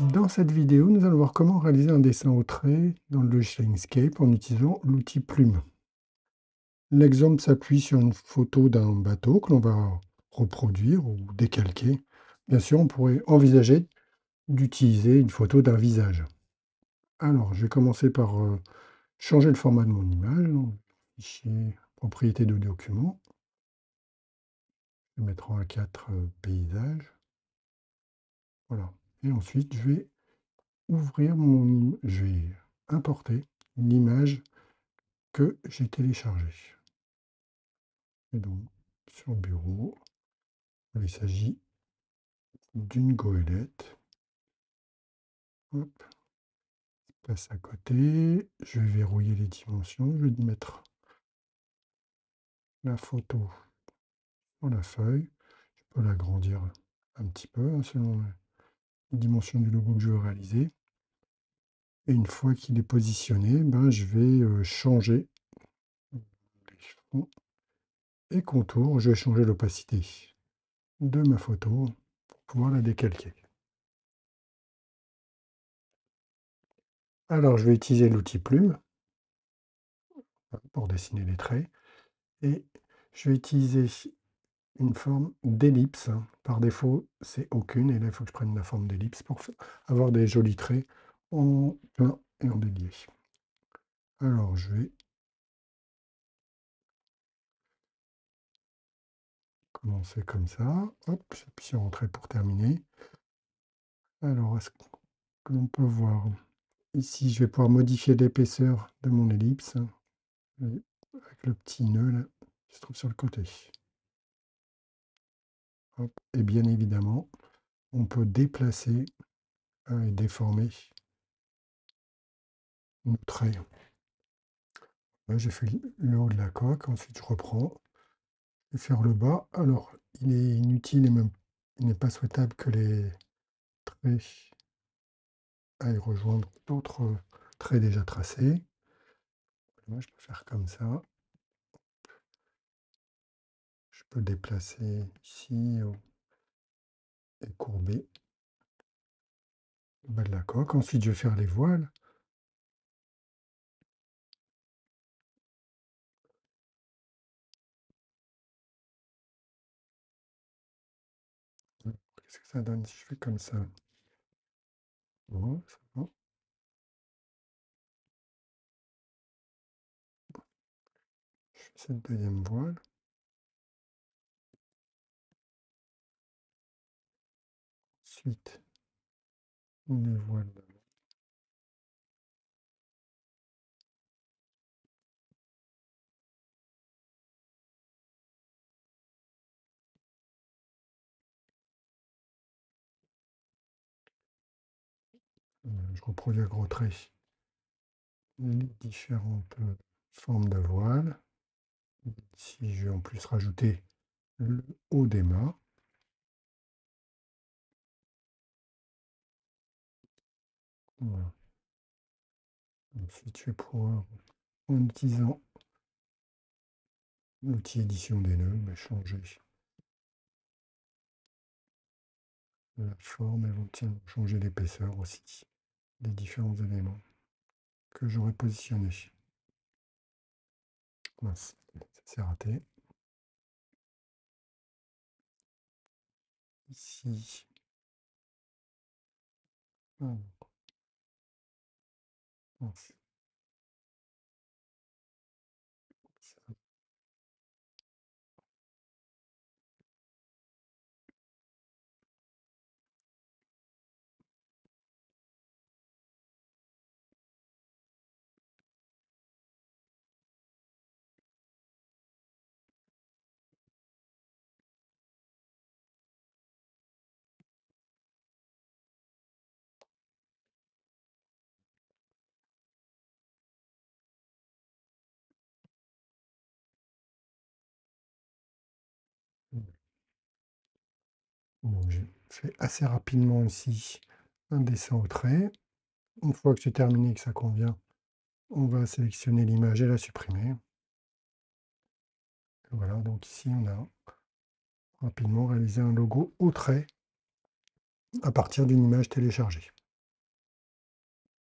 Dans cette vidéo, nous allons voir comment réaliser un dessin au trait dans le logiciel Inkscape en utilisant l'outil Plume. L'exemple s'appuie sur une photo d'un bateau que l'on va reproduire ou décalquer. Bien sûr, on pourrait envisager d'utiliser une photo d'un visage. Alors, je vais commencer par changer le format de mon image. Donc, fichier, propriété de document. Je vais mettre en A4 paysage. Voilà. Et ensuite, je vais je vais importer l'image que j'ai téléchargé. Et donc, sur Bureau, il s'agit d'une goélette. Hop, passe à côté. Je vais verrouiller les dimensions. Je vais mettre la photo sur la feuille. Je peux l'agrandir un petit peu selon les dimensions du logo que je veux réaliser. Et une fois qu'il est positionné, je vais changer les fonds et contours. Je vais changer l'opacité de ma photo pour pouvoir la décalquer. Alors, je vais utiliser l'outil Plume pour dessiner les traits et je vais utiliser une forme d'ellipse. Par défaut, c'est aucune et là, il faut que je prenne la forme d'ellipse pour avoir des jolis traits en plein et en délié. Alors, je vais commencer comme ça. Hop, j'appuie sur Entrée pour terminer. Alors, est-ce que l'on peut voir ici, je vais pouvoir modifier l'épaisseur de mon ellipse avec le petit nœud là, qui se trouve sur le côté. Hop. Et bien évidemment, on peut déplacer et déformer nos traits. Là, j'ai fait le haut de la coque, ensuite je reprends. Je vais faire le bas. Alors, il est inutile et même il n'est pas souhaitable que les traits aillent rejoindre d'autres traits déjà tracés. Moi, je peux faire comme ça. Je peux déplacer ici et courber le bas de la coque. Ensuite, je vais faire les voiles. Qu'est-ce que ça donne si je fais comme ça? Bon, ça va. Je fais cette deuxième voile. Ensuite, les voiles. Je reproduis à gros traits les différentes formes de voiles. Ici, je vais en plus rajouter le haut des mâts. Voilà. Ensuite, je vais pouvoir, en utilisant l'outil édition des nœuds, changer la forme et changer l'épaisseur aussi des différents éléments que j'aurais positionnés. Mince, ça s'est raté. Ici. Alors, mince. Ça. Donc, j'ai fait assez rapidement ici un dessin au trait. Une fois que c'est terminé et que ça convient, on va sélectionner l'image et la supprimer. Et voilà, donc ici on a rapidement réalisé un logo au trait à partir d'une image téléchargée.